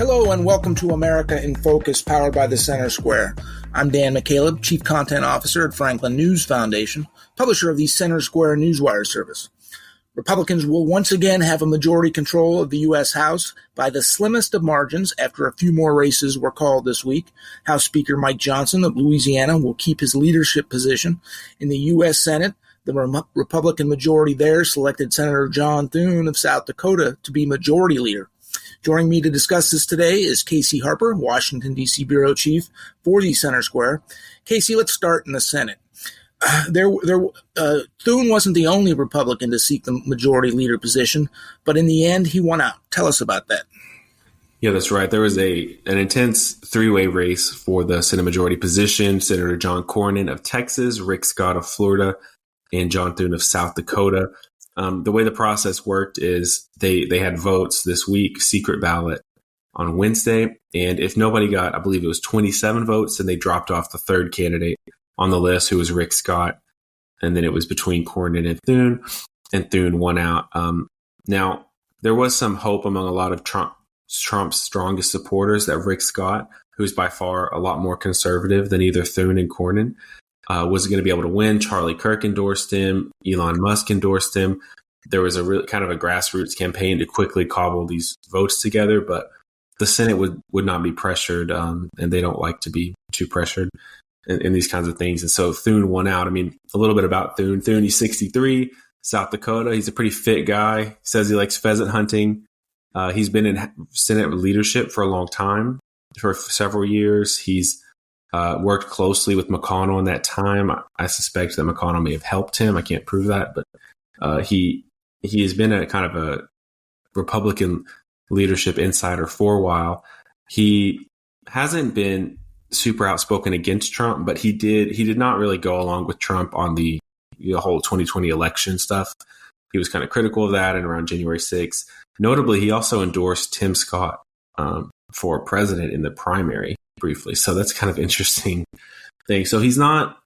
Hello and welcome to America in Focus, powered by the Center Square. I'm Dan McCaleb, Chief Content Officer at Franklin News Foundation, publisher of the Center Square Newswire service. Republicans will once again have a majority control of the U.S. House by the slimmest of margins after a few more races were called this week. House Speaker Mike Johnson of Louisiana will keep his leadership position. In the U.S. Senate, the Republican majority there selected Senator John Thune of South Dakota to be majority leader. Joining me to discuss this today is Casey Harper, Washington, D.C. Bureau Chief for the Center Square. Casey, let's start in the Senate. Thune wasn't the only Republican to seek the majority leader position, but in the end, he won out. Tell us about that. Yeah, that's right. There was an intense three-way race for the Senate majority position. Senator John Cornyn of Texas, Rick Scott of Florida, and John Thune of South Dakota. The way the process worked is they had votes this week, secret ballot on Wednesday. And if nobody got, I believe it was 27 votes, then they dropped off the third candidate on the list, who was Rick Scott. And then it was between Cornyn and Thune won out. Now, there was some hope among a lot of Trump's strongest supporters that Rick Scott, who's by far a lot more conservative than either Thune and Cornyn, was going to be able to win. Charlie Kirk endorsed him. Elon Musk endorsed him. There was a really kind of a grassroots campaign to quickly cobble these votes together, but the Senate would not be pressured, and they don't like to be too pressured in these kinds of things. And so Thune won out. I mean, a little bit about Thune. Thune, he's 63, South Dakota. He's a pretty fit guy. He says he likes pheasant hunting. He's been in Senate leadership for a long time, for several years. He's worked closely with McConnell in that time. I suspect that McConnell may have helped him. I can't prove that, but he has been a kind of a Republican leadership insider for a while. He hasn't been super outspoken against Trump, but he did not really go along with Trump on the whole 2020 election stuff. He was kind of critical of that, and around January 6th. Notably, he also endorsed Tim Scott for president in the primary briefly. So that's kind of interesting thing. So he's not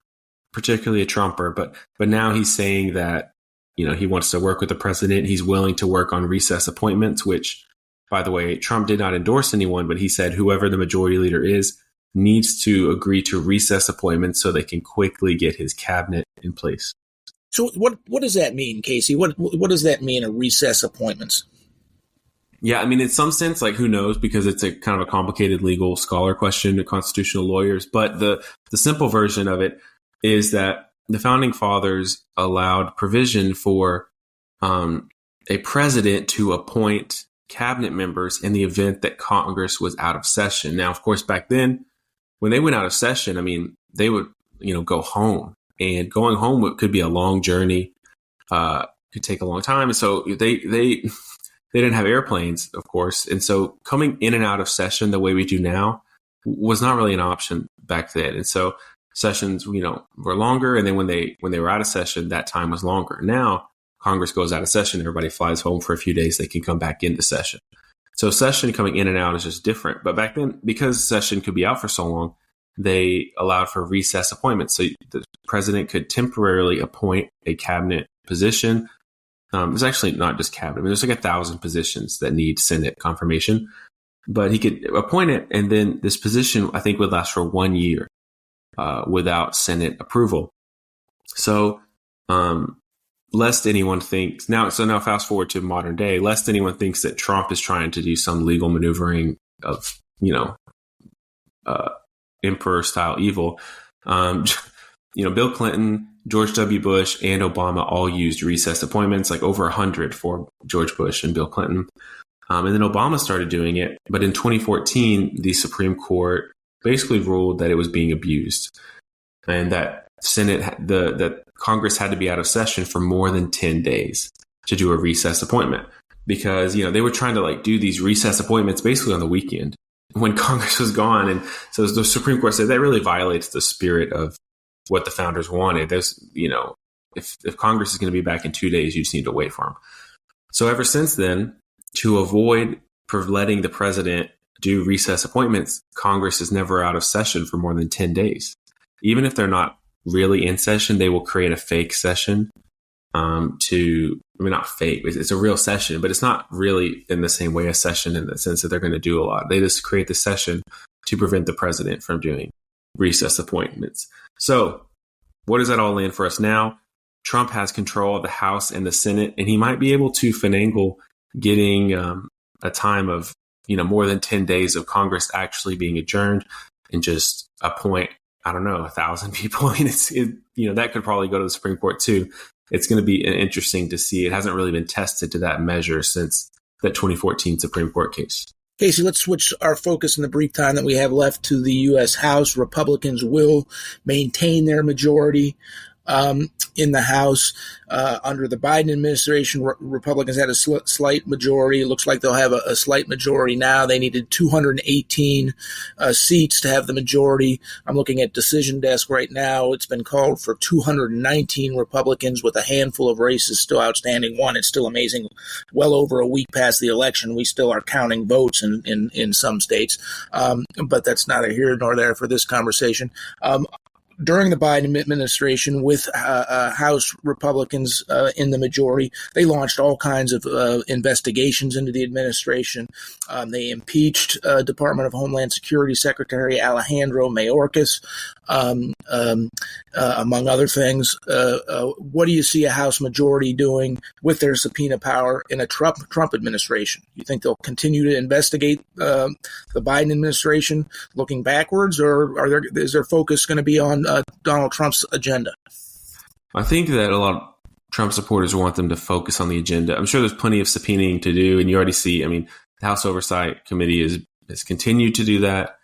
particularly a Trumper, but now he's saying that, he wants to work with the president. He's willing to work on recess appointments, which, by the way, Trump did not endorse anyone, but he said whoever the majority leader is needs to agree to recess appointments so they can quickly get his cabinet in place. So what does that mean, Casey? What does that mean, a recess appointments? Yeah, I mean, in some sense, like, who knows, because it's a kind of a complicated legal scholar question to constitutional lawyers. But the simple version of it is that the founding fathers allowed provision for a president to appoint cabinet members in the event that Congress was out of session. Now, of course, back then, when they went out of session, I mean, they would, go home. And going home could be a long journey, could take a long time. And so they didn't have airplanes, of course. And so coming in and out of session the way we do now was not really an option back then. And so sessions, were longer. And then when they were out of session, that time was longer. Now Congress goes out of session, everybody flies home for a few days, they can come back into session. So session coming in and out is just different. But back then, because session could be out for so long, they allowed for recess appointments. So the president could temporarily appoint a cabinet position. There's actually not just cabinet. I mean, there's like 1,000 positions that need Senate confirmation, but he could appoint it. And then this position, I think, would last for 1 year without Senate approval. So lest anyone thinks now fast forward to modern day, lest anyone thinks that Trump is trying to do some legal maneuvering of, emperor style evil. Bill Clinton, George W. Bush, and Obama all used recess appointments, like over 100 for George Bush and Bill Clinton. And then Obama started doing it. But in 2014, the Supreme Court basically ruled that it was being abused, and that that Congress had to be out of session for more than 10 days to do a recess appointment, because, they were trying to do these recess appointments basically on the weekend when Congress was gone. And so the Supreme Court said that really violates the spirit of what the founders wanted. There's, if Congress is going to be back in 2 days, you just need to wait for them. So ever since then, to avoid letting the president do recess appointments, Congress is never out of session for more than 10 days. Even if they're not really in session, they will create a fake session not fake, it's a real session, but it's not really in the same way a session in the sense that they're going to do a lot. They just create the session to prevent the president from doing recess appointments. So what does that all land for us now? Trump has control of the House and the Senate, and he might be able to finagle getting a time of, more than 10 days of Congress actually being adjourned and just appoint, 1,000 people. I mean, that could probably go to the Supreme Court too. It's going to be interesting to see. It hasn't really been tested to that measure since that 2014 Supreme Court case. Casey, let's switch our focus in the brief time that we have left to the U.S. House. Republicans will maintain their majority in the House. Under the Biden administration, Republicans had a slight majority. It looks like they'll have a slight majority now. They needed 218 seats to have the majority. I'm looking at Decision Desk right now. It's been called for 219 Republicans with a handful of races still outstanding. One, it's still amazing. Well over a week past the election, we still are counting votes in some states. But that's neither here nor there for this conversation. During the Biden administration, with House Republicans in the majority, they launched all kinds of investigations into the administration. They impeached Department of Homeland Security Secretary Alejandro Mayorkas, among other things. What do you see a House majority doing with their subpoena power in a Trump administration? You think they'll continue to investigate the Biden administration looking backwards, or is their focus going to be on Donald Trump's agenda? I think that a lot of Trump supporters want them to focus on the agenda. I'm sure there's plenty of subpoenaing to do, and you already see, the House Oversight Committee has continued to do that.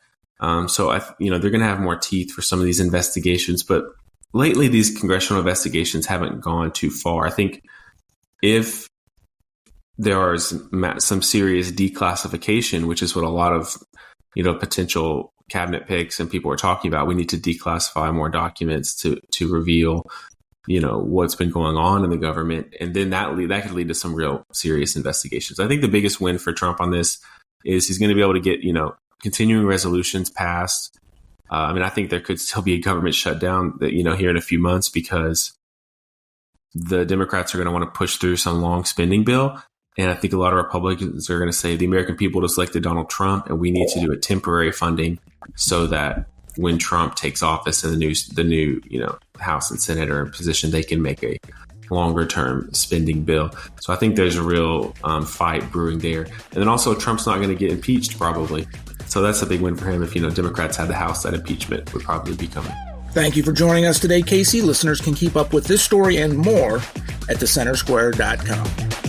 So they're going to have more teeth for some of these investigations, but lately these congressional investigations haven't gone too far. I think if there are some serious declassification, which is what a lot of, potential cabinet picks and people are talking about, we need to declassify more documents to reveal, what's been going on in the government. And then that could lead to some real serious investigations. I think the biggest win for Trump on this is he's going to be able to get, continuing resolutions passed. I think there could still be a government shutdown that, here in a few months, because the Democrats are going to want to push through some long spending bill. And I think a lot of Republicans are going to say the American people just elected Donald Trump, and we need to do a temporary funding so that when Trump takes office and the new House and Senate are in position, they can make a longer term spending bill. So I think there's a real fight brewing there. And then also Trump's not going to get impeached probably. So that's a big win for him. If, Democrats had the House, that impeachment would probably be coming. Thank you for joining us today, Casey. Listeners can keep up with this story and more at thecentersquare.com.